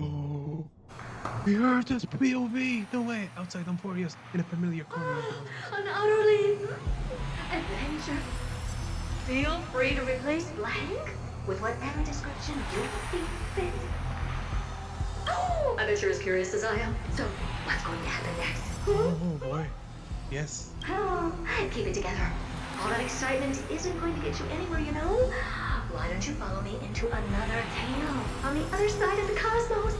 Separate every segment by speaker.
Speaker 1: Oh, we heard this POV. No way. Outside Amphoreus in a familiar corner of the cosmos.
Speaker 2: An utterly adventure. Feel free to replace blank with whatever description you see fit. Oh, I bet you're as curious as I am. So, what's going to happen next?
Speaker 1: Oh boy. Yes.
Speaker 2: Oh, keep it together. All that excitement isn't going to get you anywhere, you know? Why don't you follow me into another tale on the other side of the cosmos?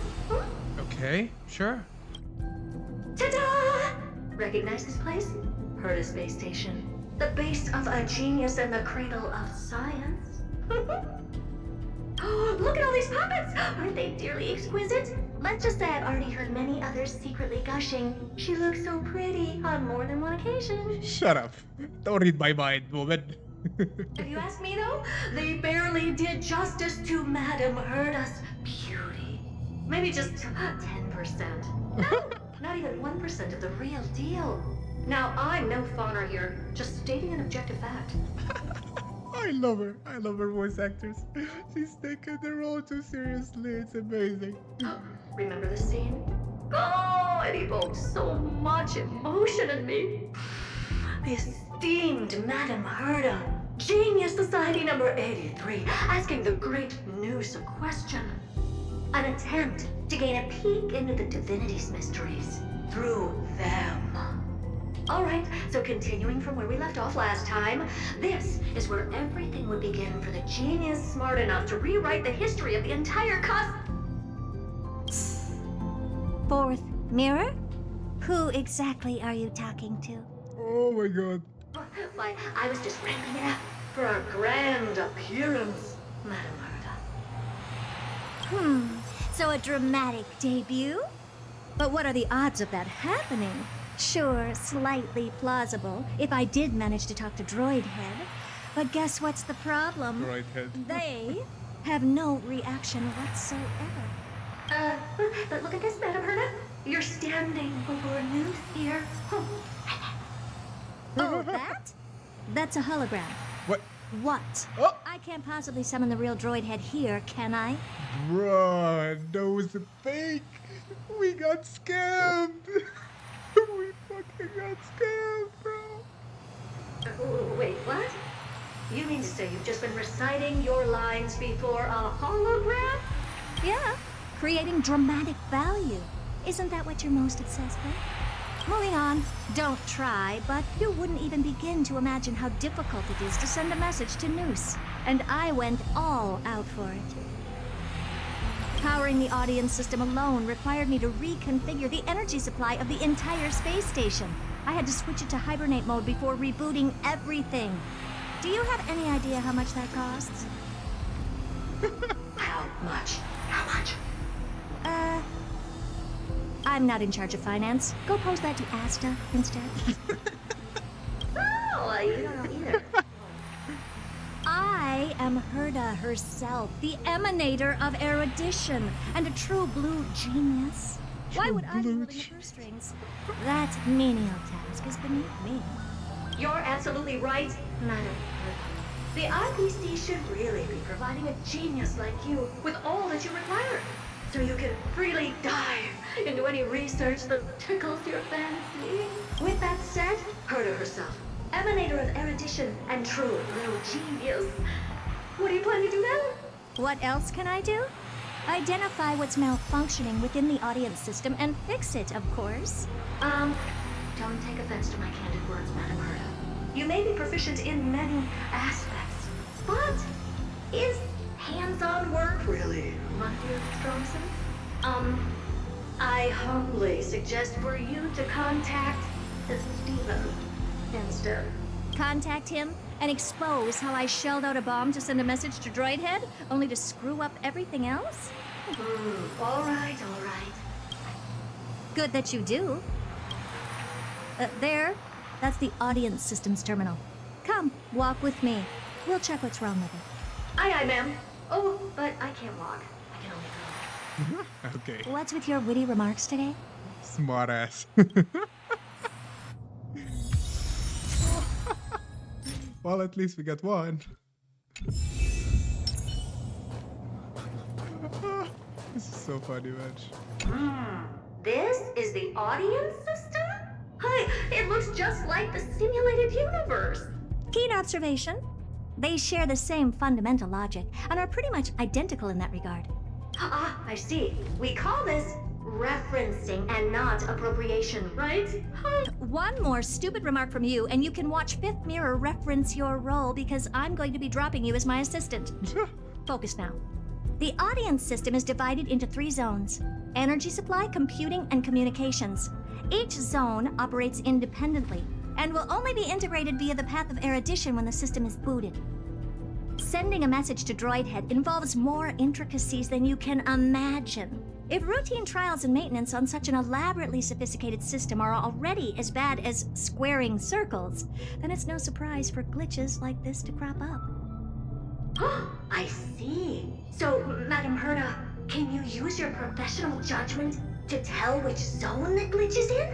Speaker 1: Okay, sure.
Speaker 2: Ta-da! Recognize this place? Herta Space Station. The base of a genius and the cradle of science. Oh, look at all these puppets! Aren't they dearly exquisite? Let's just say I've already heard many others secretly gushing. She looks so pretty on more than one occasion.
Speaker 1: Shut up. Don't read my mind, woman.
Speaker 2: If you ask me though, they barely did justice to Madame Herta's beauty. Maybe just 10%. No, not even 1% of the real deal. Now, I'm no fawner here, just stating an objective fact.
Speaker 1: I love her. I love her voice actors. She's taking the role too seriously. It's amazing.
Speaker 2: Remember this scene? Oh, it evoked so much emotion in me. The esteemed Madame Herta, Genius Society number 83, asking the great Noose a question. An attempt to gain a peek into the divinity's mysteries through them. Alright, so continuing from where we left off last time, this is where everything would begin for the genius smart enough to rewrite the history of the entire
Speaker 3: Fourth mirror? Who exactly are you talking to?
Speaker 1: Oh my god.
Speaker 2: Why, I was just ramping it up for our grand appearance, Madame Herta.
Speaker 3: So a dramatic debut? But what are the odds of that happening? Sure, slightly plausible, if I did manage to talk to Droidhead. But guess what's the problem?
Speaker 1: Droidhead.
Speaker 3: They have no reaction whatsoever.
Speaker 2: But look at this, Madame Herta. You're standing before Noose here.
Speaker 3: Oh, that? That's a hologram.
Speaker 1: What?
Speaker 3: What?
Speaker 1: Oh!
Speaker 3: I can't possibly summon the real Droidhead here, can I?
Speaker 1: Bruh, that was a fake. We got scammed. We fucking got scammed, bro.
Speaker 2: Wait, what? You mean to say you've just been reciting your lines before a hologram?
Speaker 3: Yeah, creating dramatic value. Isn't that what you're most obsessed with? Moving on, don't try, but you wouldn't even begin to imagine how difficult it is to send a message to Noose. And I went all out for it. Powering the audience system alone required me to reconfigure the energy supply of the entire space station. I had to switch it to hibernate mode before rebooting everything. Do you have any idea how much that costs?
Speaker 2: How much? How much?
Speaker 3: I'm not in charge of finance. Go pose that to Asta instead.
Speaker 2: Oh, you don't know either.
Speaker 3: I am Herta herself, the emanator of erudition, and a true blue genius. Why would I be holding the purse strings? That menial task is beneath me.
Speaker 2: You're absolutely right, Madame Herta. The IPC should really be providing a genius like you with all that you require, so you can freely dive into any research that tickles your fancy. With that said, Herta herself, emanator of erudition and true blue genius. What do you plan to do now?
Speaker 3: What else can I do? Identify what's malfunctioning within the audience system and fix it, of course.
Speaker 2: Don't take offense to my candid words, Madame Herta. You may be proficient in many aspects, but is hands-on work really one of your strong suits? I humbly suggest for you to contact Steven instead.
Speaker 3: Contact him and expose how I shelled out a bomb to send a message to Droidhead, only to screw up everything else?
Speaker 2: All right, all right.
Speaker 3: Good that you do. There. That's the audience systems terminal. Come, walk with me. We'll check what's wrong with it.
Speaker 2: Aye, ma'am. Oh, but I can't walk. I can only go.
Speaker 1: Okay.
Speaker 3: What's with your witty remarks today?
Speaker 1: Smart ass. Well, at least we got one. This is so funny, Mitch.
Speaker 2: This is the audience system? Hi, it looks just like the simulated universe.
Speaker 3: Keen observation. They share the same fundamental logic and are pretty much identical in that regard.
Speaker 2: Ah, I see. We call this referencing and not appropriation, right?
Speaker 3: One more stupid remark from you, and you can watch Fifth Mirror reference your role because I'm going to be dropping you as my assistant. Focus now. The audience system is divided into 3 zones: energy supply, computing, and communications. Each zone operates independently and will only be integrated via the path of erudition when the system is booted. Sending a message to Droidhead involves more intricacies than you can imagine. If routine trials and maintenance on such an elaborately sophisticated system are already as bad as squaring circles, then it's no surprise for glitches like this to crop up.
Speaker 2: I see. So, Madam Herda, can you use your professional judgment to tell which zone the glitch is in?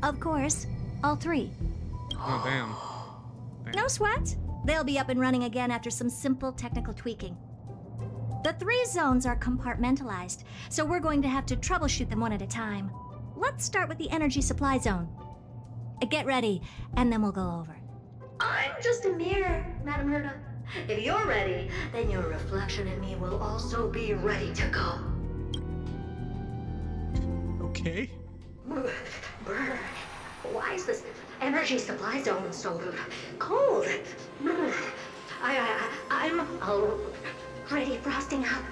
Speaker 3: Of course, all 3.
Speaker 1: Oh, damn.
Speaker 3: No sweat. They'll be up and running again after some simple technical tweaking. The 3 zones are compartmentalized, so we're going to have to troubleshoot them one at a time. Let's start with the energy supply zone. Get ready, and then we'll go over.
Speaker 2: I'm just a mirror, Madam Herda. If you're ready, then your reflection in me will also be ready to go.
Speaker 1: Okay.
Speaker 2: Brr, why is this energy supply zone so cold? I'm already frosting up.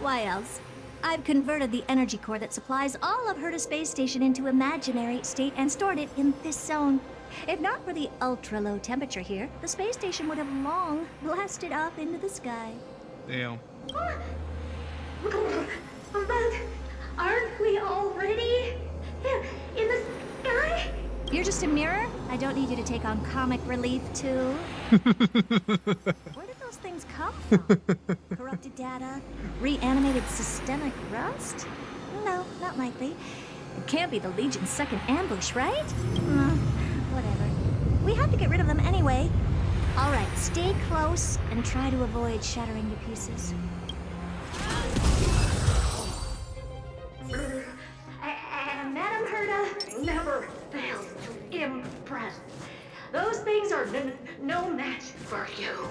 Speaker 3: Why else? I've converted the energy core that supplies all of Herta Space Station into imaginary state and stored it in this zone. If not for the ultra-low temperature here, the space station would have long blasted up into the sky.
Speaker 1: Damn.
Speaker 2: But aren't we already in the sky?
Speaker 3: You're just a mirror? I don't need you to take on comic relief, too. Where did those things come from? Corrupted data? Reanimated systemic rust? No, not likely. It can't be the Legion's second ambush, right? Whatever. We have to get rid of them anyway. All right, stay close and try to avoid shattering to pieces.
Speaker 2: And Madam Herda never fails to impress. Those things are no match for you.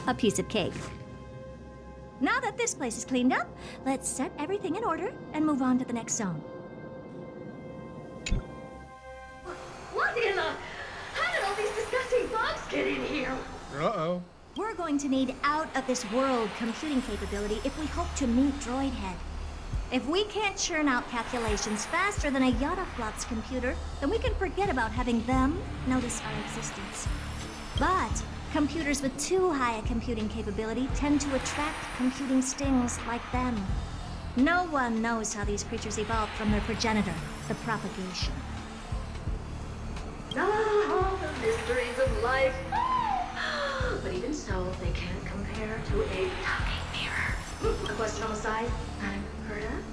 Speaker 3: A piece of cake. Now that this place is cleaned up, let's set everything in order and move on to the next zone.
Speaker 2: What in the... How did all these disgusting bugs get in here?
Speaker 1: Uh-oh.
Speaker 3: We're going to need out-of-this-world computing capability if we hope to meet Droidhead. If we can't churn out calculations faster than a Yottaflop's computer, then we can forget about having them notice our existence. But computers with too high a computing capability tend to attract computing stings like them. No one knows how these creatures evolved from their progenitor, the propagation.
Speaker 2: Ah, the mysteries of life. But even so, they can't compare to a talking mirror. A question on the side, Madam Herda?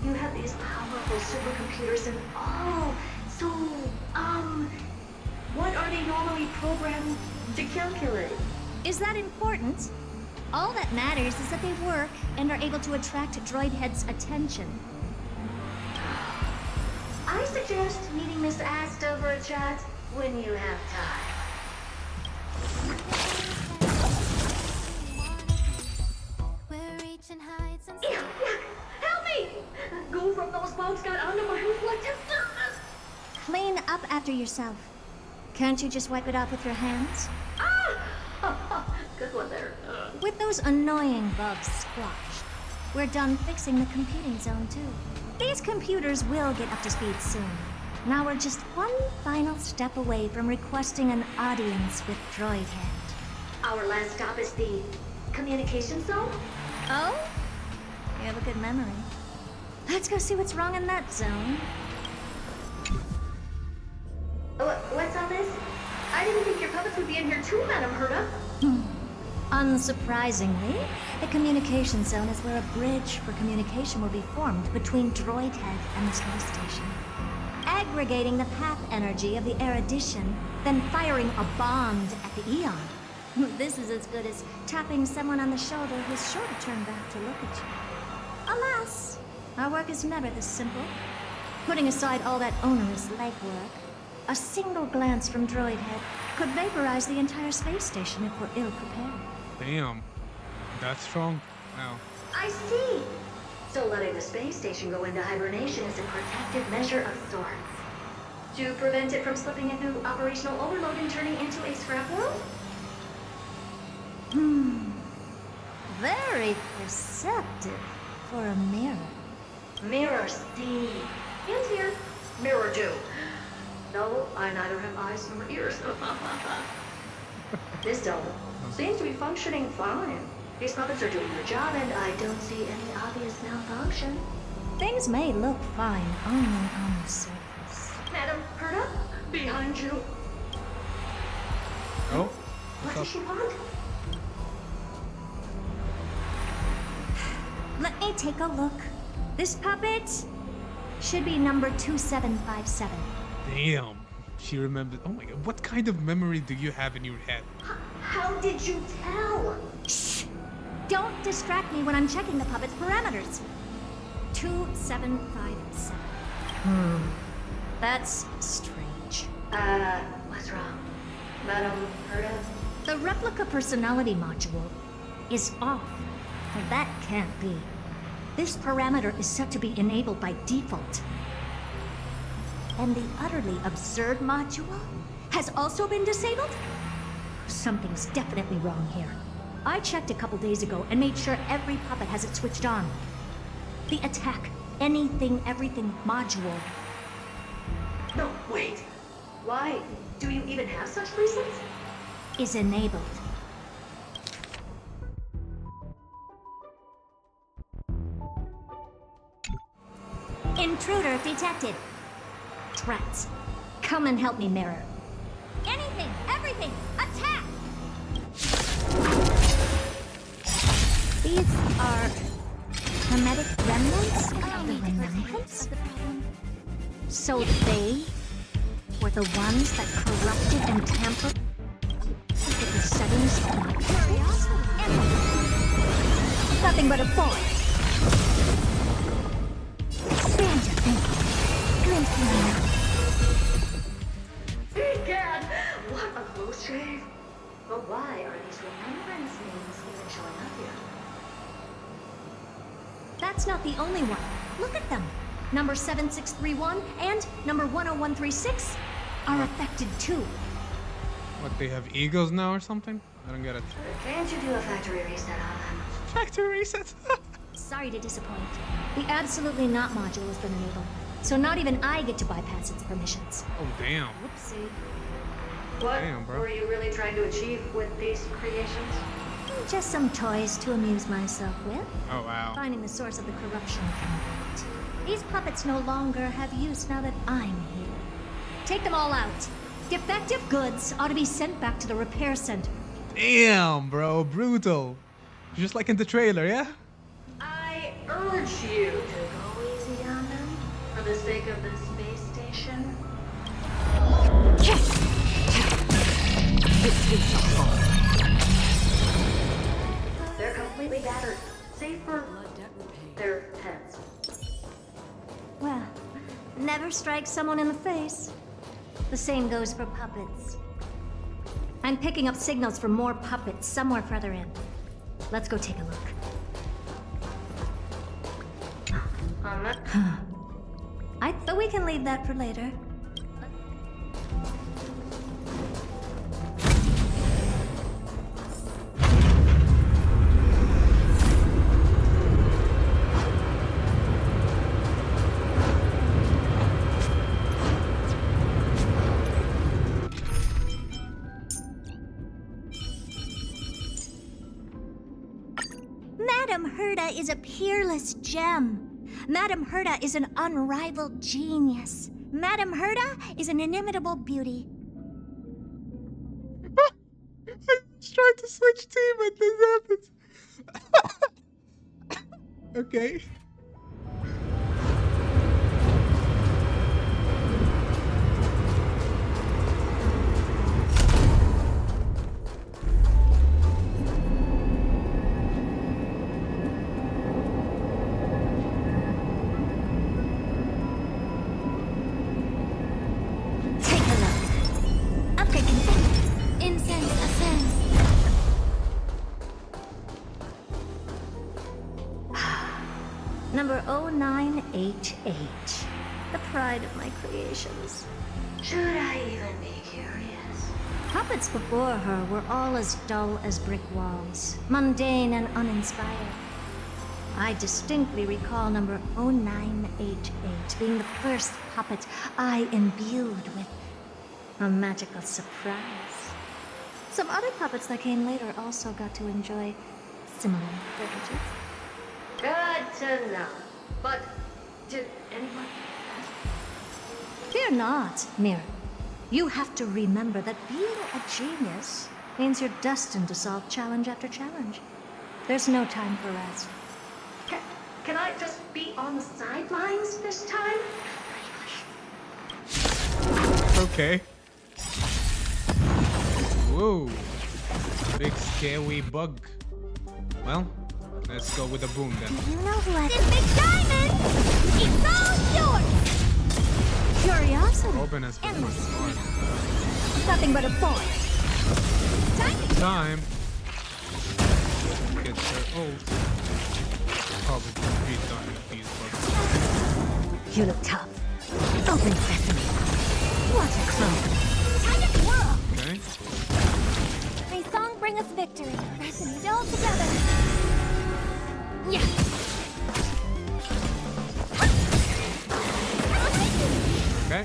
Speaker 2: You have these powerful supercomputers and what are they normally programmed to calculate?
Speaker 3: Is that important? All that matters is that they work and are able to attract Droidhead's attention.
Speaker 2: I suggest meeting Miss Asta for a chat when you have time. Ew, yuck! Help me! Goo from those bugs got onto my reflective surface!
Speaker 3: Clean up after yourself. Can't you just wipe it off with your hands?
Speaker 2: Ah! Good one there.
Speaker 3: With those annoying bugs squashed, we're done fixing the computing zone too. These computers will get up to speed soon. Now we're just one final step away from requesting an audience with Droidhead.
Speaker 2: Our last stop is the communication zone?
Speaker 3: Oh? You have a good memory. Let's go see what's wrong in that zone.
Speaker 2: What's all this? I didn't think your puppets would be in here too, Madam Herda.
Speaker 3: Unsurprisingly, the communication zone is where a bridge for communication will be formed between Droidhead and the space station. Aggregating the path energy of the erudition, then firing a bond at the Eon. This is as good as tapping someone on the shoulder who's sure to turn back to look at you. Alas, our work is never this simple. Putting aside all that onerous legwork, a single glance from Droid Head could vaporize the entire space station if we're ill prepared.
Speaker 1: Damn. That's strong? Wow.
Speaker 2: I see. So letting the space station go into hibernation is a protective measure of sorts. To prevent it from slipping into operational overload and turning into a scrap world?
Speaker 3: Very perceptive for a mirror.
Speaker 2: Mirror see. And here. Mirror do. No, I neither have eyes nor ears. This dome seems to be functioning fine. These puppets are doing their job, and I don't see any obvious malfunction.
Speaker 3: Things may look fine only on the surface.
Speaker 2: Madam Herta, behind you.
Speaker 1: Oh?
Speaker 2: What does she want?
Speaker 3: Let me take a look. This puppet should be number 2757.
Speaker 1: Damn. She remembered. Oh my god. What kind of memory do you have in your head?
Speaker 2: How did you tell?
Speaker 3: Shh! Don't distract me when I'm checking the puppet's parameters. 2757. That's strange.
Speaker 2: What's wrong? Madam Herta?
Speaker 3: The replica personality module is off. Well, that can't be. This parameter is set to be enabled by default. And the utterly absurd module has also been disabled? Something's definitely wrong here. I checked a couple days ago and made sure every puppet has it switched on. The attack, anything, everything module.
Speaker 2: No, wait. Why do you even have such reasons?
Speaker 3: Is enabled. Intruder detected. Trats. Come and help me, Mirror. Anything, everything, attack! These are hermetic remnants of the remembrance? So they were the ones that corrupted and tampered with the settings of my curiosity. Nothing but a boy. Stand your thing. Glimpse me now.
Speaker 2: Egad! What a close shave! But why are these remembrance names even showing up here?
Speaker 3: That's not the only one. Look at them. Number 7631 and number 10136 are affected too.
Speaker 1: What, they have egos now or something? I don't get it.
Speaker 2: Can't you do a factory reset on them?
Speaker 1: Factory reset?
Speaker 3: Sorry to disappoint. The absolutely not module has been enabled, so not even I get to bypass its permissions.
Speaker 1: Oh, damn.
Speaker 3: Whoopsie.
Speaker 2: What
Speaker 1: Damn, bro.
Speaker 2: were you really trying to achieve with these creations?
Speaker 3: Just some toys to amuse myself with.
Speaker 1: Oh, wow.
Speaker 3: Finding the source of the corruption from it. These puppets no longer have use now that I'm here. Take them all out. Defective goods ought to be sent back to the repair center.
Speaker 1: Damn, bro. Brutal. Just like in the trailer, yeah?
Speaker 2: I urge you to go easy on them for the sake of the space station. They're completely battered, save for their heads.
Speaker 3: Well, never strike someone in the face. The same goes for puppets. I'm picking up signals from more puppets somewhere further in. Let's go take a look. But we can leave that for later. Madam Herta is a peerless gem. Madam Herta is an unrivaled genius. Madam Herta is an inimitable beauty.
Speaker 1: I was trying to switch team and this happens. Okay.
Speaker 3: Number 0988. The pride of my creations.
Speaker 2: Should I even be curious?
Speaker 3: Puppets before her were all as dull as brick walls, mundane and uninspired. I distinctly recall number 0988 being the first puppet I imbued with a magical surprise. Some other puppets that came later also got to enjoy similar privileges.
Speaker 2: Good to know. But did anyone?
Speaker 3: Fear not, Mirror. You have to remember that being a genius means you're destined to solve challenge after challenge. There's no time for rest.
Speaker 2: Can I just be on the sidelines this time?
Speaker 1: Okay. Whoa. Big scary bug. Well, let's go with the boom then.
Speaker 3: You know who has this big diamond? It's all yours! Curiosity.
Speaker 1: Robin has been really
Speaker 3: Endless.
Speaker 1: smart.
Speaker 3: Nothing but a boy.
Speaker 1: Time. Get her ult. Probably beat down with these bugs.
Speaker 3: You look tough. Open sesame. What a clone. Time to twirl.
Speaker 1: Okay.
Speaker 4: May song bring us victory. Resonate all together. Yeah.
Speaker 1: Okay.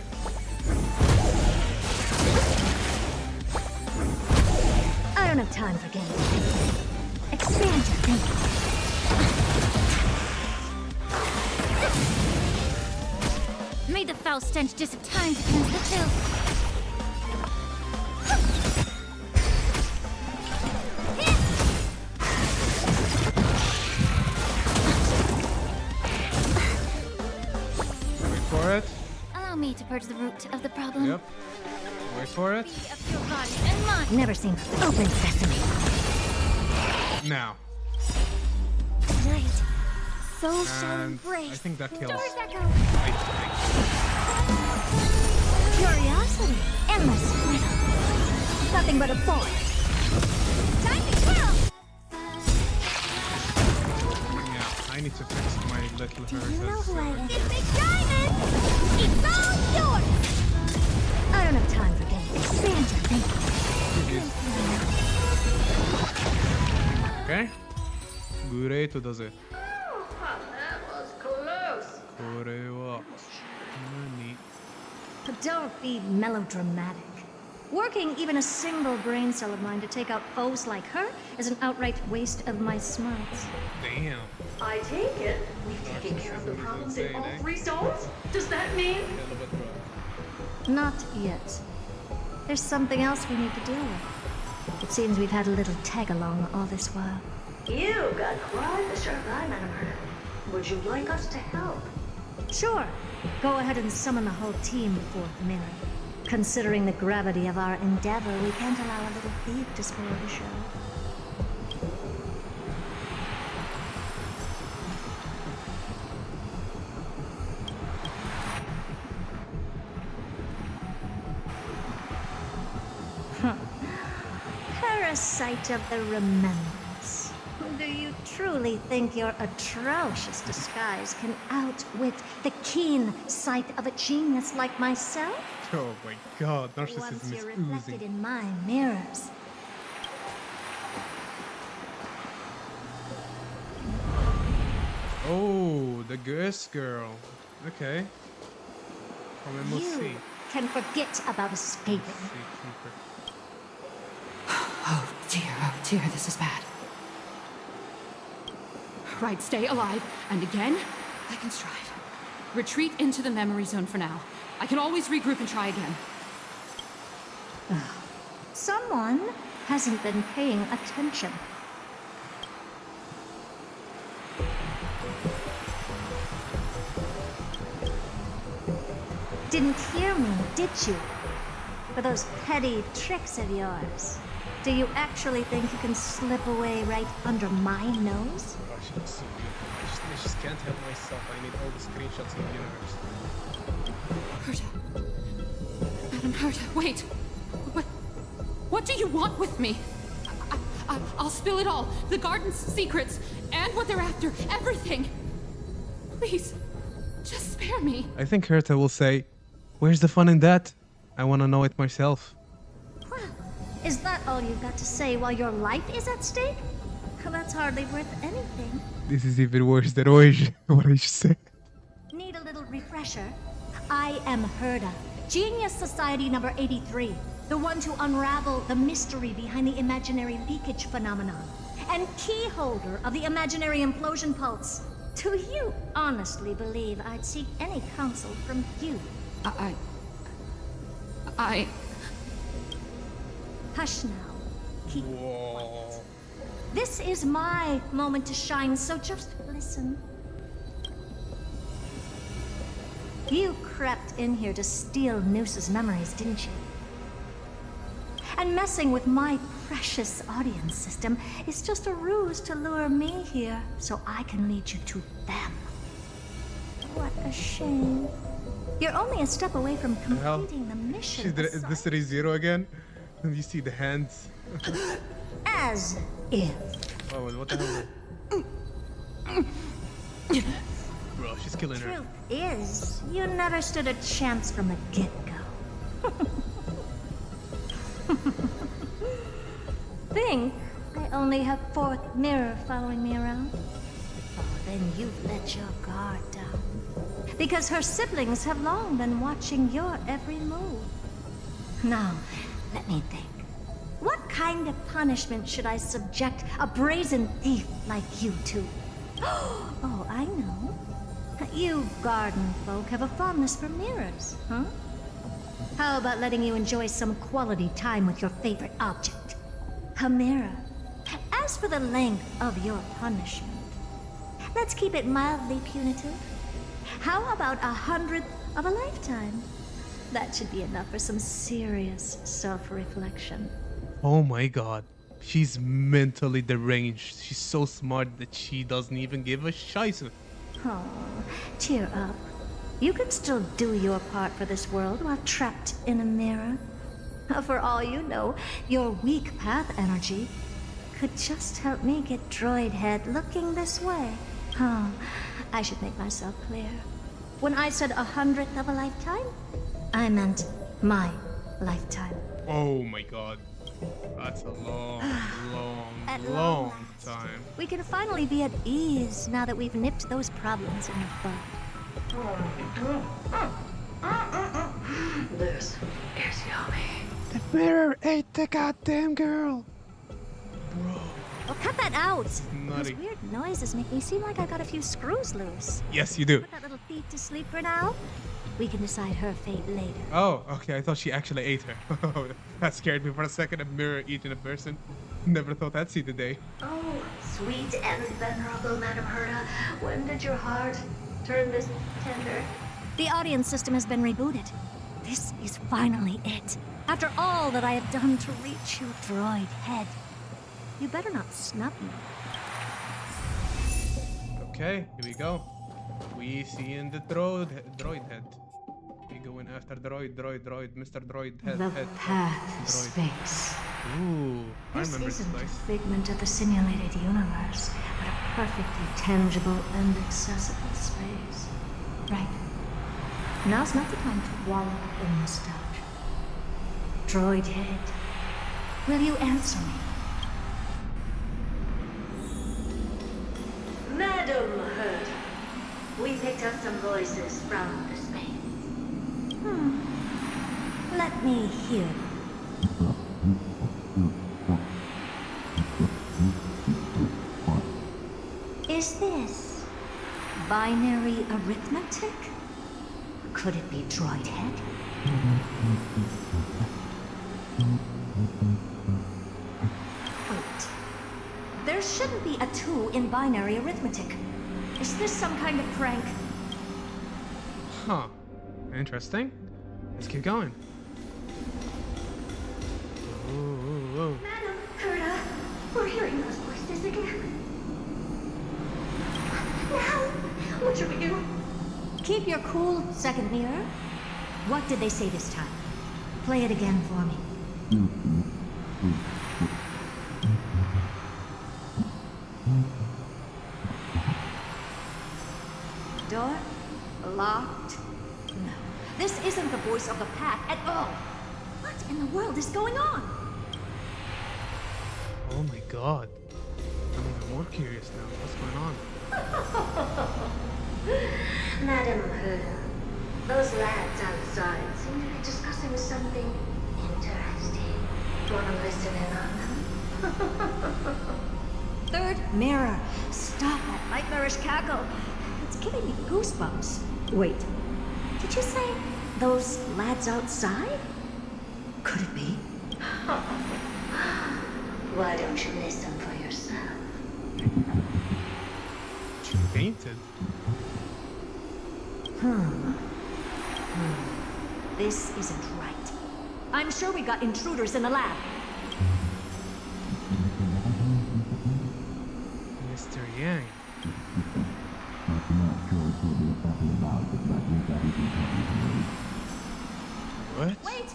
Speaker 3: I don't have time for games. Expand your thinking.
Speaker 4: May the foul stench just have time to cleanse the chill.
Speaker 1: Wait for it.
Speaker 4: Allow me to purge the root of the problem.
Speaker 1: Yep. Wait for it.
Speaker 4: Of your body and mind.
Speaker 3: Never seen open sesame.
Speaker 1: Now.
Speaker 4: Night. Soul shall
Speaker 1: And
Speaker 4: embrace.
Speaker 1: I think that kills.
Speaker 4: Doors echo.
Speaker 1: I think.
Speaker 3: Curiosity. Endless. Nothing but a boy.
Speaker 4: Time to twirl.
Speaker 1: Yeah, I need to fix my little
Speaker 4: Do you know who I
Speaker 1: hurt.
Speaker 4: am? This big diamond. It's all yours.
Speaker 3: I don't have time for games. Expand your thinking.
Speaker 1: Okay. Great, does it?
Speaker 2: That was close.
Speaker 1: これは何?
Speaker 3: But don't be melodramatic. Working even a single brain cell of mine to take out foes like her is an outright waste of my smarts.
Speaker 1: Damn.
Speaker 2: I take it we've taken care of the problems in all three zones? Does that mean?
Speaker 3: Not yet. There's something else we need to deal with. It seems we've had a little tag-along all this while.
Speaker 2: You got quite the sharp eye, Madam Herda. Would you like us to help?
Speaker 3: Sure. Go ahead and summon the whole team before the mirror. Considering the gravity of our endeavor, we can't allow a little thief to spoil the show. Parasite of the remembrance. Do you truly think your atrocious disguise can outwit the keen sight of a genius like myself?
Speaker 1: Oh my god,
Speaker 3: Once
Speaker 1: narcissism is
Speaker 3: you're reflected
Speaker 1: oozing.
Speaker 3: in my mirrors.
Speaker 1: Oh, the Ghost Girl. Okay. Come and see.
Speaker 3: You can forget about escaping.
Speaker 5: Oh dear, this is bad. Right, stay alive. And again, I can strive. Retreat into the memory zone for now. I can always regroup and try again.
Speaker 3: Someone hasn't been paying attention. Didn't hear me, did you? For those petty tricks of yours. Do you actually think you can slip away right under my nose?
Speaker 1: Gosh, it's so beautiful. I just can't help myself. I need all the screenshots in the universe.
Speaker 5: Herta. Madam Herta, wait. What do you want with me? I'll spill it all. The garden's secrets, and what they're after. Everything. Please, just spare me.
Speaker 1: I think Herta will say, "Where's the fun in that? I want to know it myself."
Speaker 3: Well, is that all you've got to say while your life is at stake? Well, that's hardly worth anything.
Speaker 1: This is even worse than what I just said.
Speaker 3: Need a little refresher? I am Herta, Genius Society number 83, the one to unravel the mystery behind the imaginary leakage phenomenon, and key holder of the imaginary implosion pulse. Do you honestly believe I'd seek any counsel from you?
Speaker 5: I...
Speaker 3: Hush now. Keep quiet. This is my moment to shine, so just listen. You crept in here to steal Noose's memories, didn't you? And messing with my precious audience system is just a ruse to lure me here so I can lead you to them. What a shame. You're only a step away from completing the mission.
Speaker 1: Is this City Zero again? You see the hands.
Speaker 3: As if.
Speaker 1: Oh, what the hell? Bro, she's killing her.
Speaker 3: Truth is, you never stood a chance from the get-go. Think I only have fourth mirror following me around? Oh, then you've let your guard down. Because her siblings have long been watching your every move. Now, let me think. What kind of punishment should I subject a brazen thief like you to? Oh, I know. You garden folk have a fondness for mirrors, huh? How about letting you enjoy some quality time with your favorite object? A mirror. As for the length of your punishment, let's keep it mildly punitive. How about 100th of a lifetime? That should be enough for some serious self-reflection.
Speaker 1: Oh my god. She's mentally deranged. She's so smart that she doesn't even give a shizer.
Speaker 3: Oh, cheer up. You can still do your part for this world while trapped in a mirror. For all you know, your weak path energy could just help me get droid head looking this way. Oh, I should make myself clear. When I said 100th of a lifetime, I meant my lifetime.
Speaker 1: Oh my god. That's a long,
Speaker 3: At
Speaker 1: long,
Speaker 3: long
Speaker 1: long time.
Speaker 3: We can finally be at ease now that we've nipped those problems in the bud.
Speaker 2: This is yummy.
Speaker 1: The mirror ate the goddamn girl. Bro.
Speaker 3: Oh, cut that out!
Speaker 1: Nutty.
Speaker 3: Those weird noises make me seem like I got a few screws loose.
Speaker 1: Yes, you do.
Speaker 3: Put that little thief to sleep for now. We can decide her fate later.
Speaker 1: Oh, okay. I thought she actually ate her. That scared me for a second. A mirror eating a person. Never thought I'd see the day.
Speaker 2: Oh, sweet and venerable Madam Herta, when did your heart turn this tender?
Speaker 3: The audience system has been rebooted. This is finally it. After all that I have done to reach you, droid head. You better not snub me.
Speaker 1: Okay, here we go. We see in the droid head. We going after droid, Mr. Droid head.
Speaker 2: The
Speaker 1: head,
Speaker 2: path
Speaker 1: droid.
Speaker 2: speaks.
Speaker 1: Ooh, I
Speaker 2: This
Speaker 1: remember this
Speaker 2: isn't
Speaker 1: place.
Speaker 2: a figment of the simulated universe, but a perfectly tangible and accessible space. Right. Now's not the time to wallow in nostalgia. Droid head, will you answer me? Madam Herta, we picked up some voices from the space.
Speaker 3: Let me hear. Is this binary arithmetic? Could it be droid head? Wait. There shouldn't be a 2 in binary arithmetic. Is this some kind of prank?
Speaker 1: Huh. Interesting. Let's keep going. Ooh.
Speaker 2: Madam Herta, we're hearing those voices again. Now, what should we do?
Speaker 3: Keep your cool, second mirror. What did they say this time? Play it again for me. door? Locked? No. This isn't the voice of the pack at all. What in the world is going on?
Speaker 1: Oh my god. I'm even more curious now. What's going on?
Speaker 2: Madam Herda, those lads outside seem to be discussing something interesting. Wanna listen in on them?
Speaker 3: Third mirror. Stop that nightmarish cackle. It's giving me goosebumps. Wait. Did you say those lads outside? Could it be?
Speaker 2: Why don't you listen for yourself?
Speaker 1: She fainted.
Speaker 3: This isn't right. I'm sure we got intruders in the lab.
Speaker 1: Mr. Yang. What?
Speaker 3: Wait!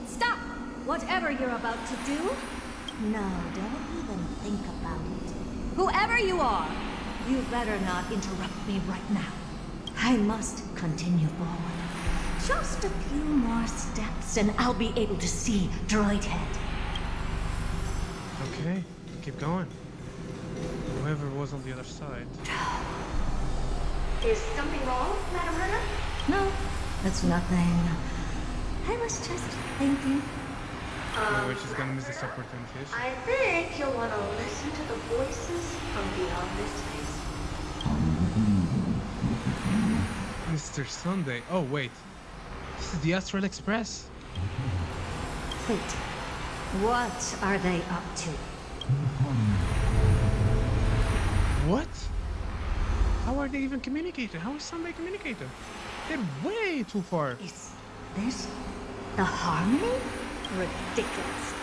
Speaker 3: Stop! Whatever you're about to do, no, don't even think about it. Whoever you are, you better not interrupt me right now. I must continue forward. Just a few more steps and I'll be able to see Droid Head.
Speaker 1: Okay, keep going. Whoever was on the other side.
Speaker 2: Is something wrong, Madam Herda?
Speaker 3: No, that's nothing. I was just thinking.
Speaker 1: Oh, she's gonna miss this opportunity.
Speaker 2: I think you'll want to listen to the voices from beyond this space.
Speaker 1: Mr. Sunday. Oh, wait. This is the Astral Express.
Speaker 3: Wait, what are they up to?
Speaker 1: What? How are they even communicating? How is Sunday communicating? They're way too far.
Speaker 3: Is this the Harmony? Ridiculous.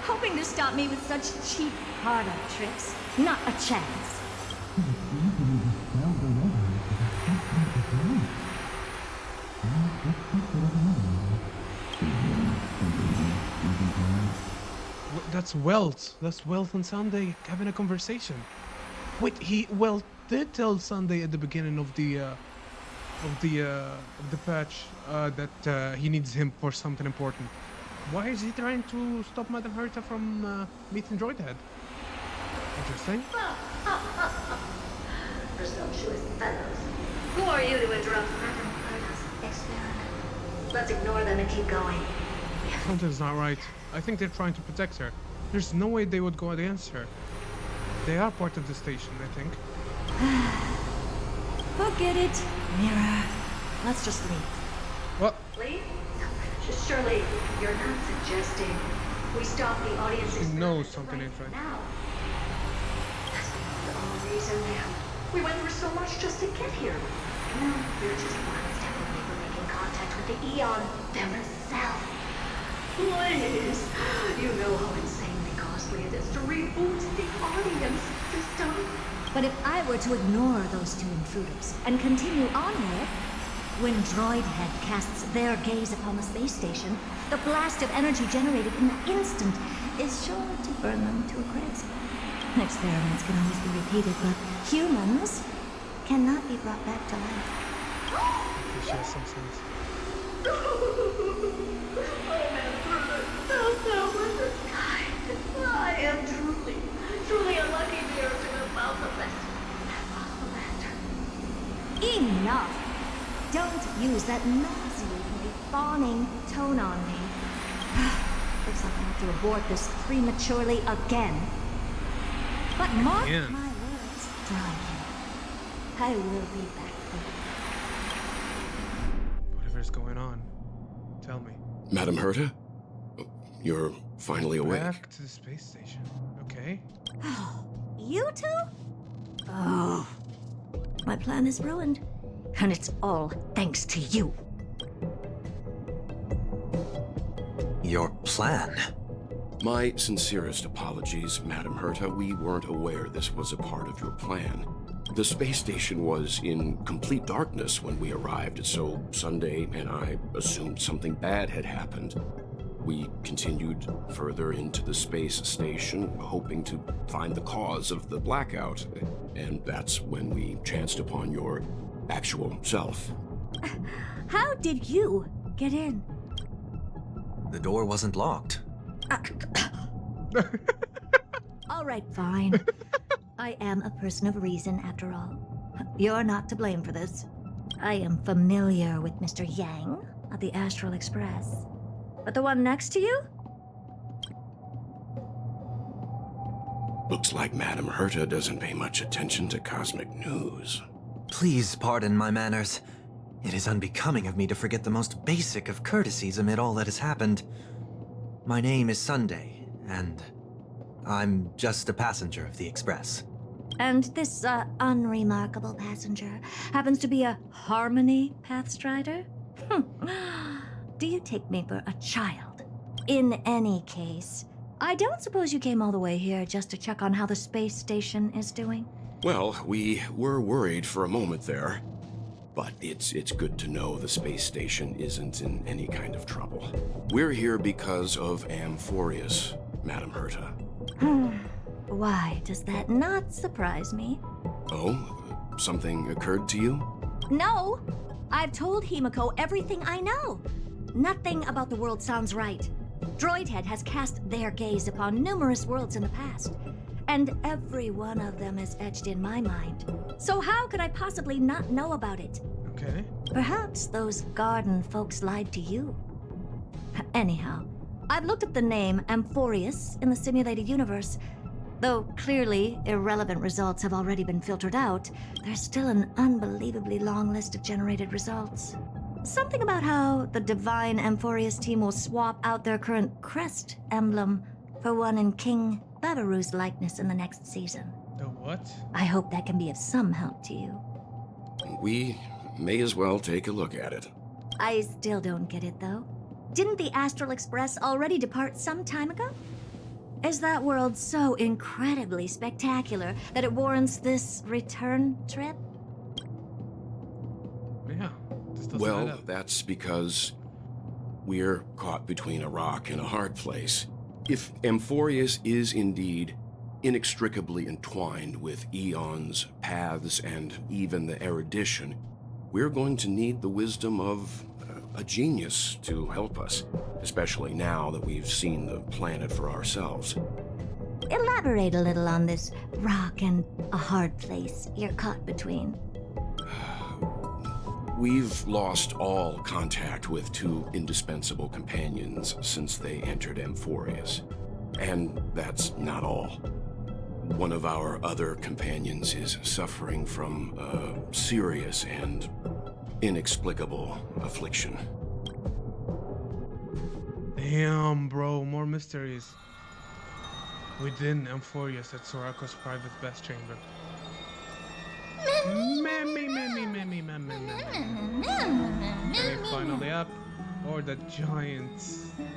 Speaker 3: Hoping to stop me with such cheap parlor tricks. Not a chance.
Speaker 1: That's Welt. That's Welt and Sunday having a conversation. Wait, Welt did tell Sunday at the beginning of the patch that he needs him for something important. Why is he trying to stop Madame Herta from meeting Droid Head? Interesting.
Speaker 2: Presumptuous fellows. Who are you to interrupt Madam Herda's experiment? Let's ignore them and keep going.
Speaker 1: Something's not right. I think they're trying to protect her. There's no way they would go against her. They are part of the station, I think.
Speaker 3: Forget it, Mira. Let's just leave.
Speaker 1: What?
Speaker 2: Leave? Surely you're not suggesting we stop the audience
Speaker 1: She knows
Speaker 2: experiment
Speaker 1: something ain't right.
Speaker 2: now. That's the whole reason we went through so much just to get here. No, we're just one step away from making contact with the Eon themselves. Please, you know how insanely costly it is to reboot the audience system.
Speaker 3: But if I were to ignore those two intruders and continue onward, when Droid Head casts their gaze upon the space station, the blast of energy generated in an instant is sure to burn them to a crisp. Experiments can always be repeated, but humans cannot be brought back to life.
Speaker 1: She has some sense.
Speaker 2: I am truly unlucky here to have found the best
Speaker 3: Enough! Don't use that nauseatingly fawning tone on me. Looks like I have to abort this prematurely again. But mark
Speaker 1: Yeah.
Speaker 3: my words, Droid. I will be back for you.
Speaker 1: Whatever's going on, tell me.
Speaker 6: Madam Herta? You're finally awake.
Speaker 1: Back to the space station. Okay.
Speaker 3: You two? Oh. My plan is ruined. And it's all thanks to you.
Speaker 7: Your plan?
Speaker 6: My sincerest apologies, Madam Herta. We weren't aware this was a part of your plan. The space station was in complete darkness when we arrived, so Sunday and I assumed something bad had happened. We continued further into the space station, hoping to find the cause of the blackout, and that's when we chanced upon your actual self.
Speaker 3: How did you get in?
Speaker 7: The door wasn't locked.
Speaker 3: All right, fine. I am a person of reason, after all. You're not to blame for this. I am familiar with Mr. Yang of the Astral Express. But the one next to you?
Speaker 6: Looks like Madame Herta doesn't pay much attention to cosmic news.
Speaker 7: Please pardon my manners. It is unbecoming of me to forget the most basic of courtesies amid all that has happened. My name is Sunday, and I'm just a passenger of the Express.
Speaker 3: And this, unremarkable passenger happens to be a Harmony Pathstrider? Do you take me for a child? In any case, I don't suppose you came all the way here just to check on how the space station is doing?
Speaker 6: Well, we were worried for a moment there. But it's good to know the space station isn't in any kind of trouble. We're here because of Amphoreus, Madame Herta.
Speaker 3: Why does that not surprise me?
Speaker 6: Oh? Something occurred to you?
Speaker 3: No! I've told Himiko everything I know. Nothing about the world sounds right. Droidhead has cast their gaze upon numerous worlds in the past, and every one of them is etched in my mind. So how could I possibly not know about it?
Speaker 1: Okay.
Speaker 3: Perhaps those garden folks lied to you. Anyhow, I've looked up the name Amphoreus in the simulated universe. Though clearly irrelevant results have already been filtered out, there's still an unbelievably long list of generated results. Something about how the divine Amphoreus team will swap out their current crest emblem for one in King Babaru's likeness in the next season.
Speaker 1: The what?
Speaker 3: I hope that can be of some help to you.
Speaker 6: We may as well take a look at it.
Speaker 3: I still don't get it, though. Didn't the Astral Express already depart some time ago? Is that world so incredibly spectacular that it warrants this return trip?
Speaker 1: Yeah. This doesn't add
Speaker 6: Well,
Speaker 1: up.
Speaker 6: that's because we're caught between a rock and a hard place. If Amphoreus is indeed inextricably entwined with eons, paths, and even the erudition, we're going to need the wisdom of a genius to help us, especially now that we've seen the planet for ourselves.
Speaker 3: Elaborate a little on this rock and a hard place you're caught between.
Speaker 6: We've lost all contact with two indispensable companions since they entered Amphoreus. And that's not all. One of our other companions is suffering from a serious and inexplicable affliction.
Speaker 1: Damn, bro, more mysteries. Within Amphoreus at Soraka's private best chamber. Okay, finally up. Or the giant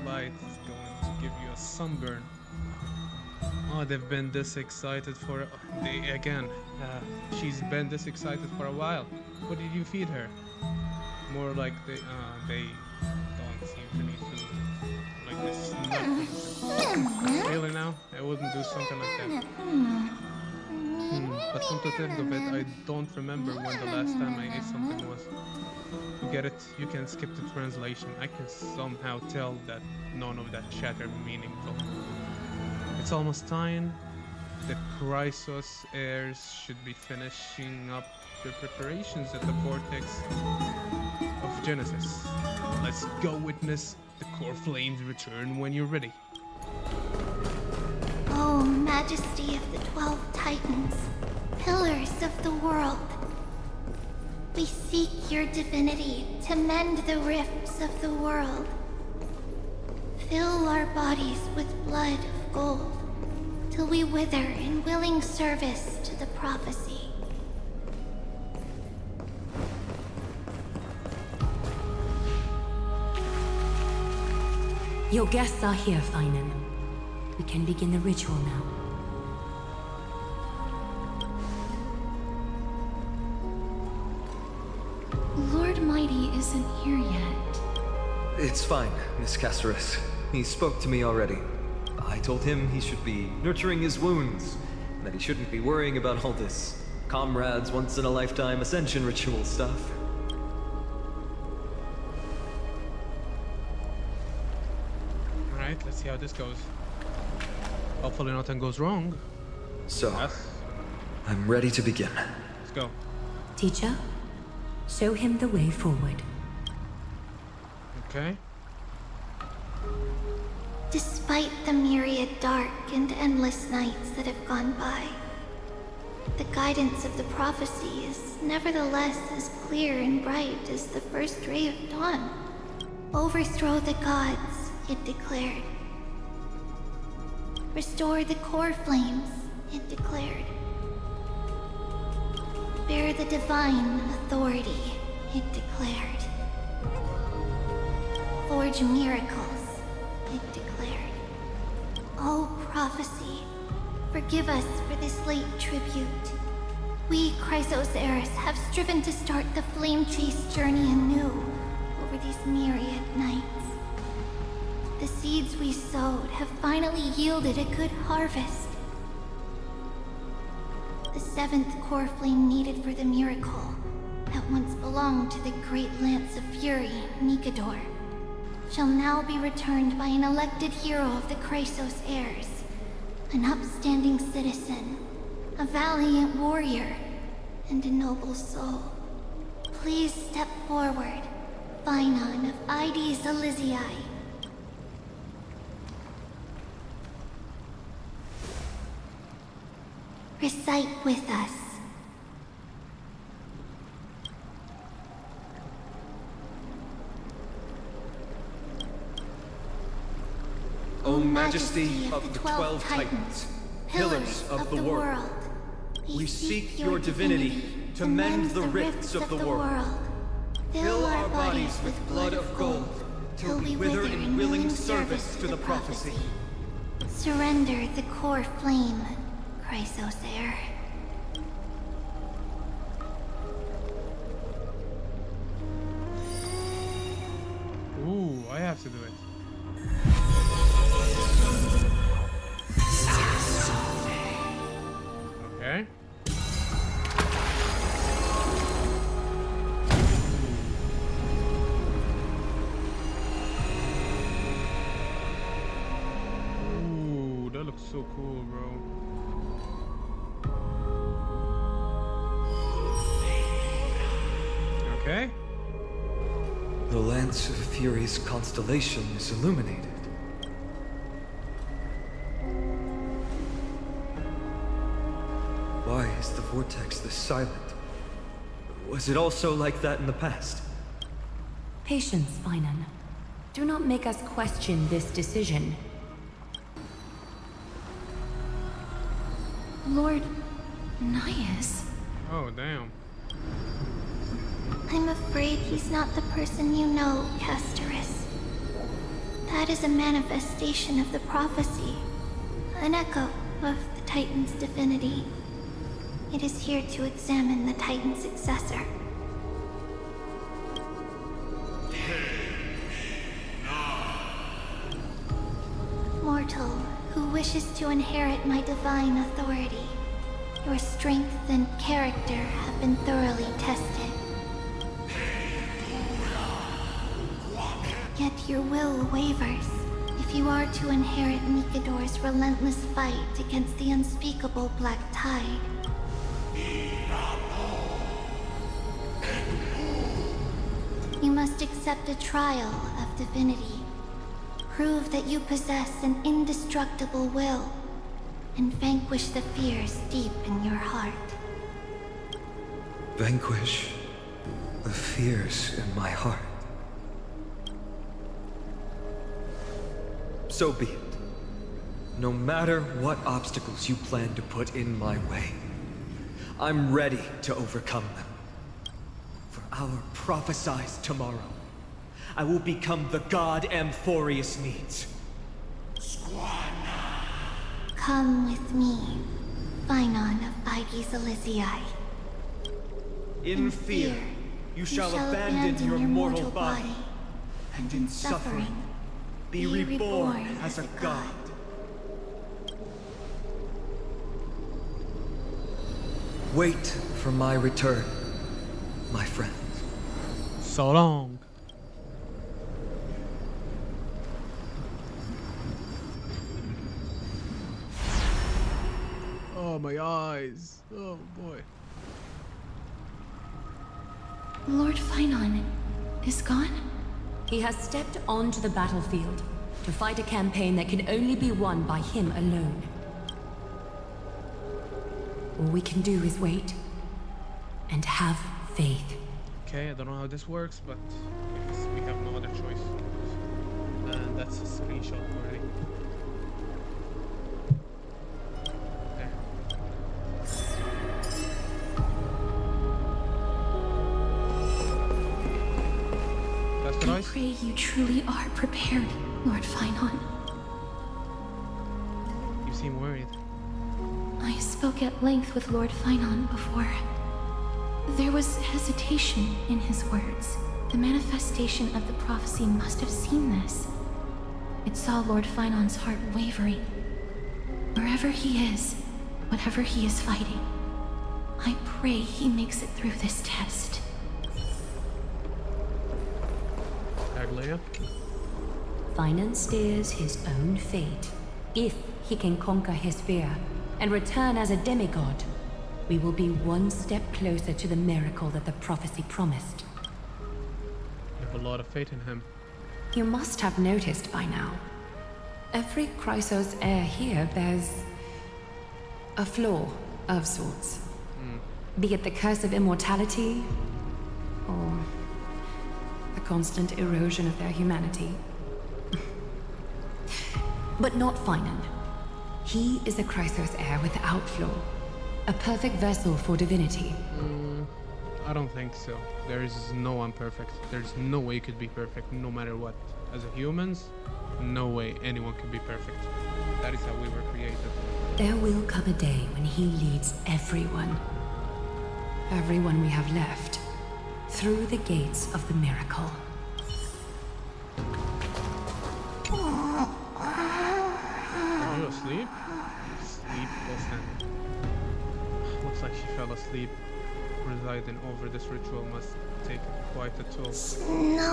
Speaker 1: light is going to give you a sunburn. Oh, they've been this excited for... she's been this excited for a while. What did you feed her? More like they don't seem to need food. Like this nothing. Really now? I wouldn't do something like that. But come to think of it, I don't remember when the last time I ate something was. You get it? You can skip the translation. I can somehow tell that none of that chatter meaningful. It's almost time. The Chrysos heirs should be finishing up their preparations at the vortex of Genesis. Let's go witness the core flames return when you're ready.
Speaker 8: Oh, Majesty of the 12 Titans, pillars of the world. We seek your divinity to mend the rifts of the world. Fill our bodies with blood of gold, till we wither in willing service to the prophecy.
Speaker 9: Your guests are here, Finan. We can begin the ritual now.
Speaker 8: Lord Mighty isn't here yet.
Speaker 10: It's fine, Miss Castorus. He spoke to me already. I told him he should be nurturing his wounds, and that he shouldn't be worrying about all this Comrades, once-in-a-lifetime ascension ritual stuff.
Speaker 1: Alright, let's see how this goes. Hopefully nothing goes wrong.
Speaker 10: So,
Speaker 1: Yes.
Speaker 10: I'm ready to begin.
Speaker 1: Let's go.
Speaker 9: Teacher, show him the way forward.
Speaker 1: Okay.
Speaker 8: Despite the myriad dark and endless nights that have gone by, the guidance of the prophecy is nevertheless as clear and bright as the first ray of dawn. Overthrow the gods, it declared. Restore the core flames, it declared. Bear the divine authority, it declared. Forge miracles, it declared. Oh, prophecy, forgive us for this late tribute. We, Chrysos heirs, have striven to start the flame chase journey anew over these myriad nights. The seeds we sowed have finally yielded a good harvest. The seventh core flame needed for the miracle that once belonged to the great Lance of Fury, Nikador, shall now be returned by an elected hero of the Chrysos heirs, an upstanding citizen, a valiant warrior, and a noble soul. Please step forward, Phainon of Ides Elysiae. Recite with us.
Speaker 10: O Majesty of the 12 Titans, pillars of the world, we seek your divinity to mend the rifts of the world. Fill our bodies with blood of gold, till we wither in willing service to the prophecy.
Speaker 8: Surrender the core flame, Chrysos heir.
Speaker 1: Ooh, I have to do it. Okay. Ooh, that looks so cool, bro. Okay.
Speaker 10: The Lance of Fury's constellation is illuminated. Why is the vortex this silent? Was it also like that in the past?
Speaker 9: Patience, Phainon. Do not make us question this decision.
Speaker 8: Lord Naius?
Speaker 1: Oh, damn.
Speaker 8: I'm afraid he's not the person you know, Castorus. That is a manifestation of the prophecy, an echo of the Titan's divinity. It is here to examine the Titan's successor. Mortal, who wishes to inherit my divine authority, your strength and character have been thoroughly tested. Yet your will wavers if you are to inherit Nikador's relentless fight against the unspeakable Black Tide. You must accept a trial of divinity. Prove that you possess an indestructible will, and vanquish the fears deep in your heart.
Speaker 10: Vanquish the fears in my heart. So be it. No matter what obstacles you plan to put in my way, I'm ready to overcome them. For our prophesied tomorrow, I will become the god Amphoreus needs.
Speaker 8: Come with me, Phainon of Ides Elysiae.
Speaker 10: In fear, you shall abandon your mortal body, and in suffering, be reborn as a god. Wait for my return, my friends.
Speaker 1: So long. Oh, my eyes. Oh, boy.
Speaker 9: Lord Finon is gone? He has stepped onto the battlefield to fight a campaign that can only be won by him alone. All we can do is wait and have faith.
Speaker 1: Okay, I don't know how this works, but I guess we have no other choice. And that's a screenshot already. Okay. That's the
Speaker 8: I
Speaker 1: noise?
Speaker 8: pray you truly are prepared, Lord Finon.
Speaker 1: You seem worried.
Speaker 8: I spoke at length with Lord Finon before. There was hesitation in his words. The manifestation of the prophecy must have seen this. It saw Lord Finon's heart wavering. Wherever he is, whatever he is fighting, I pray he makes it through this test.
Speaker 1: Aglaia?
Speaker 9: Finon steers his own fate. If he can conquer his fear and return as a demigod, we will be one step closer to the miracle that the prophecy promised.
Speaker 1: You have a lot of faith in him.
Speaker 9: You must have noticed by now. Every Chrysos heir here bears a flaw of sorts. Be it the curse of immortality, or the constant erosion of their humanity. But not Finon. He is a Chrysos heir without flaw. A perfect vessel for divinity.
Speaker 1: I don't think so. There's no one perfect. There's no way you could be perfect, no matter what. As a humans, no way anyone could be perfect. That is how we were created.
Speaker 9: There will come a day when he leads everyone we have left, through the gates of the miracle.
Speaker 1: Are you asleep? Sleep Wilson. Looks like she fell asleep. Presiding over this ritual must take quite a toll.
Speaker 8: Snowy.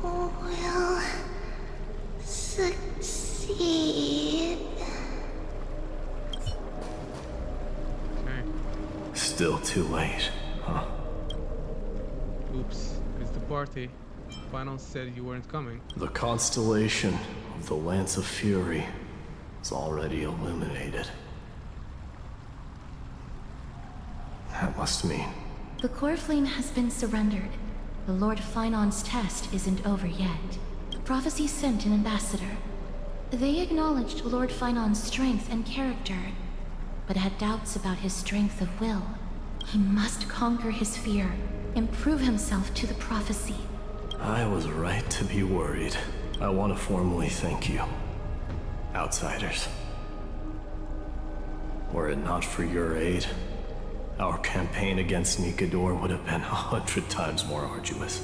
Speaker 8: Will succeed.
Speaker 1: Okay.
Speaker 10: Still too late, huh?
Speaker 1: Oops. It's the party. Finon said you weren't coming.
Speaker 10: The constellation of the Lance of Fury is already illuminated. That must mean...
Speaker 8: The core flame has been surrendered. The Lord Finon's test isn't over yet. The prophecy sent an ambassador. They acknowledged Lord Finon's strength and character, but had doubts about his strength of will. He must conquer his fear and prove himself to the prophecy.
Speaker 10: I was right to be worried. I want to formally thank you, outsiders. Were it not for your aid, our campaign against Nikador would have been 100 times more arduous.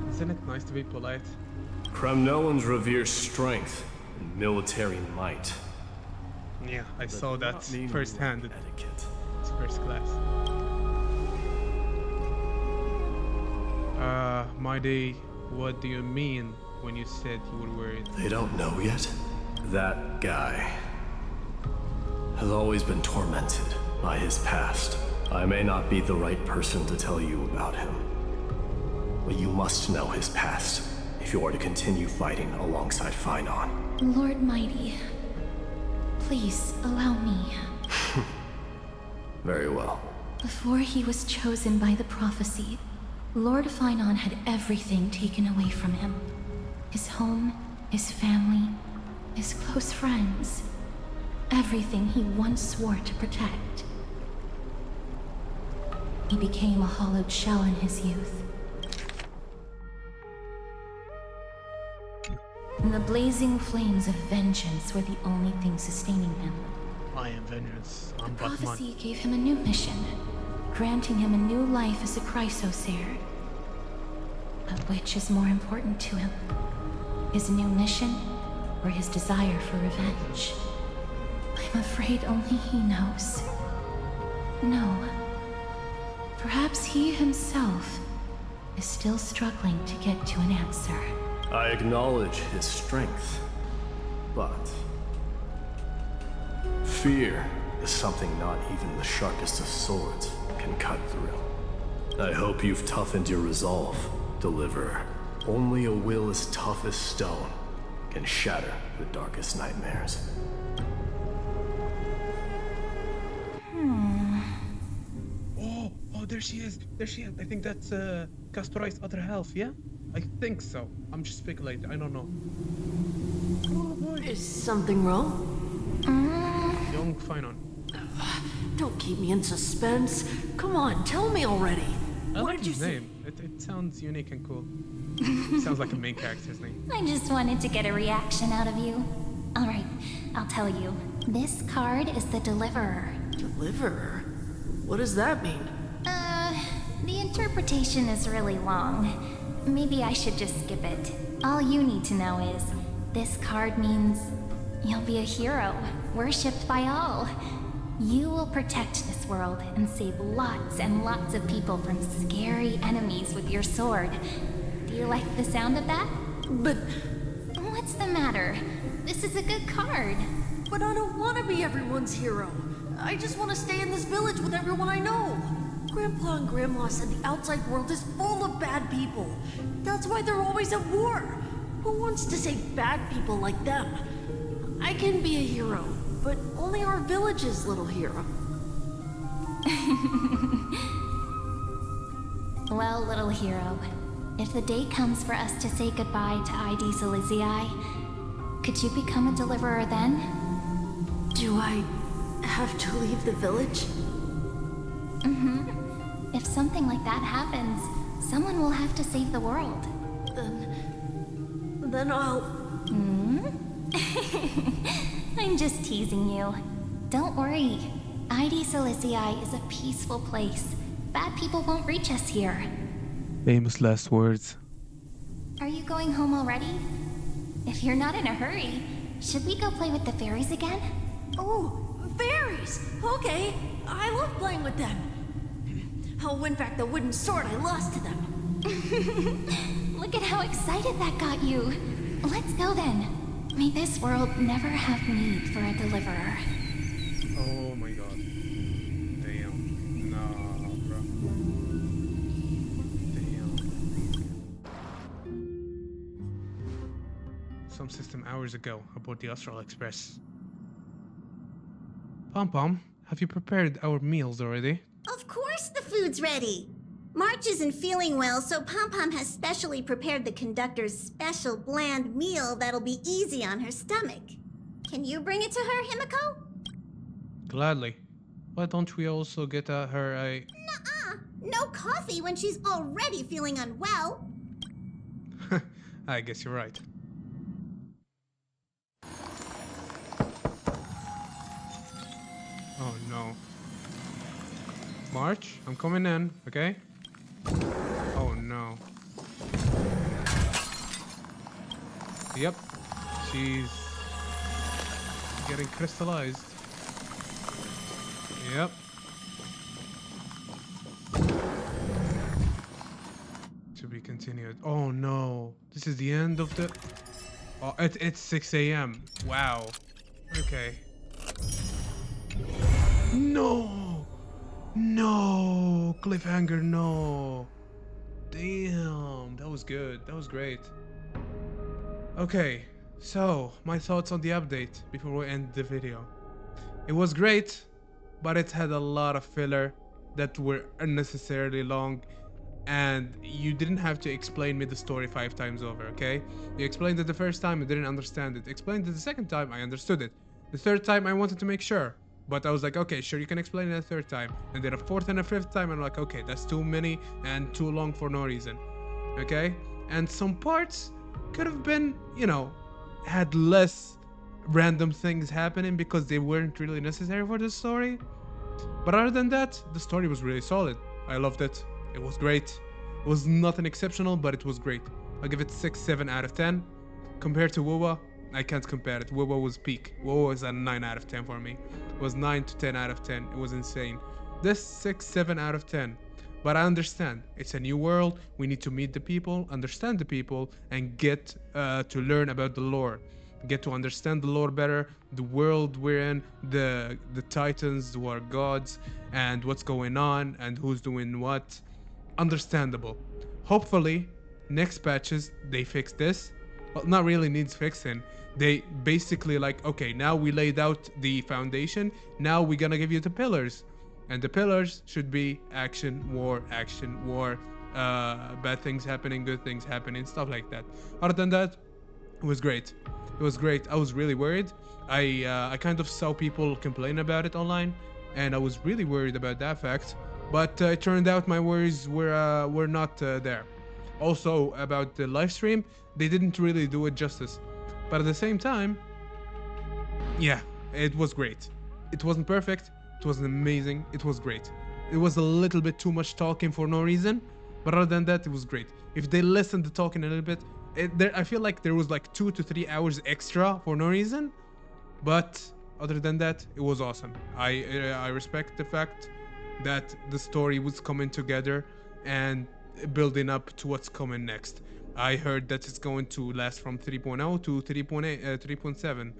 Speaker 1: Isn't it nice to be polite?
Speaker 10: Kremnoans revere strength and military might.
Speaker 1: Yeah, I saw that firsthand.
Speaker 10: Etiquette.
Speaker 1: It's first class. My day, what do you mean when you said you were worried?
Speaker 10: They don't know yet? That guy has always been tormented by his past. I may not be the right person to tell you about him, but you must know his past if you are to continue fighting alongside Finon.
Speaker 8: Lord Mighty, please allow me.
Speaker 10: Very well.
Speaker 8: Before he was chosen by the prophecy, Lord Finon had everything taken away from him. His home, his family, his close friends. Everything he once swore to protect. He became a hollowed shell in his youth. And the blazing flames of vengeance were the only thing sustaining him.
Speaker 1: I am vengeance.
Speaker 8: The
Speaker 1: I'm Batman.
Speaker 8: prophecy gave him a new mission, granting him a new life as a Chrysos heir. But which is more important to him?
Speaker 9: His new mission, or his desire for revenge? I'm afraid only he knows. No. Perhaps he himself is still struggling to get to an answer.
Speaker 10: I acknowledge his strength, but fear is something not even the sharpest of swords can cut through. I hope you've toughened your resolve, Deliverer. Only a will as tough as stone can shatter the darkest nightmares.
Speaker 1: Oh, there she is. There she is. I think that's Kasparai's other half, yeah? I think so. I'm just speculating. I don't know. Oh boy.
Speaker 11: Is something wrong?
Speaker 1: Young Finon.
Speaker 11: Don't keep me in suspense. Come on, tell me already.
Speaker 1: I
Speaker 11: What
Speaker 1: like
Speaker 11: did you
Speaker 1: his
Speaker 11: say?
Speaker 1: name. It sounds unique and cool. Sounds like a main character's name.
Speaker 3: I just wanted to get a reaction out of you. Alright, I'll tell you. This card is the Deliverer.
Speaker 11: Deliverer? What does that mean?
Speaker 3: The interpretation is really long. Maybe I should just skip it. All you need to know is, this card means you'll be a hero, worshipped by all. You will protect this world and save lots and lots of people from scary enemies with your sword. Do you like the sound of that?
Speaker 11: But
Speaker 3: What's the matter? This is a good card.
Speaker 11: I don't want to be everyone's hero. I just want to stay in this village with everyone I know. Grandpa and Grandma said the outside world is full of bad people. That's why they're always at war. Who wants to save bad people like them? I can be a hero, but only our village's little hero.
Speaker 3: Well, little hero, if the day comes for us to say goodbye to ID Silizii, could you become a deliverer then?
Speaker 11: Do I have to leave the village?
Speaker 3: If something like that happens, someone will have to save the world.
Speaker 11: Then I'll...
Speaker 3: I'm just teasing you. Don't worry. ID Silizii is a peaceful place. Bad people won't reach us here.
Speaker 1: Famous last words.
Speaker 3: Are you going home already? If you're not in a hurry, should we go play with the fairies again?
Speaker 11: Oh, fairies! Okay, I love playing with them. Oh, in fact, the wooden sword I lost to them.
Speaker 3: Look at how excited that got you. Let's go then. May this world never have need for a deliverer.
Speaker 1: Oh my god. Damn. Nah, bro. Damn. Some system hours ago aboard the Astral Express. Pom Pom, have you prepared our meals already?
Speaker 12: Of course the food's ready. March isn't feeling well, so Pom Pom has specially prepared the conductor's special bland meal that'll be easy on her stomach. Can you bring it to her, Himiko?
Speaker 1: Gladly. Why don't we also get her a...
Speaker 12: Nuh-uh. No coffee when she's already feeling unwell.
Speaker 1: I guess you're right. Oh no. March, I'm coming in, okay? Oh no. Yep, she's getting crystallized. Yep. To be continued. Oh no, this is the end of the... Oh, it's 6 a.m. Wow. Okay. No! No! Cliffhanger, no! Damn, that was good. That was great. Okay, so my thoughts on the update before we end the video. It was great, but it had a lot of filler that were unnecessarily long, and you didn't have to explain me the story 5 times over, okay? You explained it the first time, I didn't understand it. Explained it the second time, I understood it. The third time, I wanted to make sure. But I was like, okay, sure, you can explain it a third time. And then a fourth and a fifth time, I'm like, okay, that's too many and too long for no reason. Okay? And some parts could have been, you know, had less random things happening because they weren't really necessary for the story. But other than that, the story was really solid. I loved it. It was great. It was nothing exceptional, but it was great. I'll give it 6, 7 out of 10. compared to WoWa, I can't compare it. WoWa was peak. WoWa was a 9 out of 10 for me. It was 9 to 10 out of 10. It was insane. This 6, 7 out of 10. But I understand. It's a new world. We need to meet the people, understand the people, and get to learn about the lore. Get to understand the lore better, the world we're in, the titans who are gods, and what's going on, and who's doing what. Understandable. Hopefully, next patches, they fix this. Well, not really needs fixing. They basically like, okay, now we laid out the foundation. Now we're gonna give you the pillars. And the pillars should be action, war, bad things happening, good things happening, stuff like that. Other than that, it was great. It was great. I was really worried. I kind of saw people complain about it online, and I was really worried about that fact. But it turned out my worries were not there. Also, about the live stream, they didn't really do it justice. But at the same time, yeah, it was great. It wasn't perfect. It wasn't amazing. It was great. It was a little bit too much talking for no reason. But other than that, it was great. If they listened to talking a little bit, I feel like there was like 2 to 3 hours extra for no reason. But other than that, it was awesome. I respect the fact that the story was coming together and building up to what's coming next. I heard that it's going to last from 3.0 to 3.7,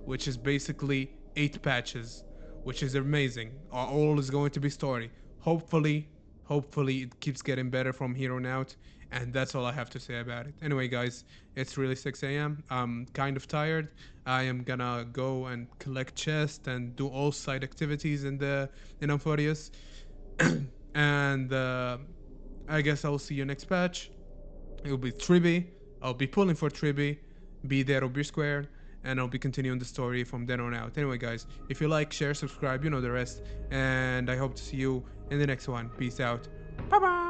Speaker 1: which is basically 8 patches, which is amazing. All is going to be story. Hopefully it keeps getting better from here on out, and that's all I have to say about it. Anyway, guys, it's really 6 a.m. I'm kind of tired. I am gonna go and collect chests and do all side activities in Amphoreus. And I guess I'll see you next patch. It'll be Triby. I'll be pulling for Triby. Be there or be squared. And I'll be continuing the story from then on out. Anyway, guys, if you like, share, subscribe, you know the rest. And I hope to see you in the next one. Peace out. Bye-bye.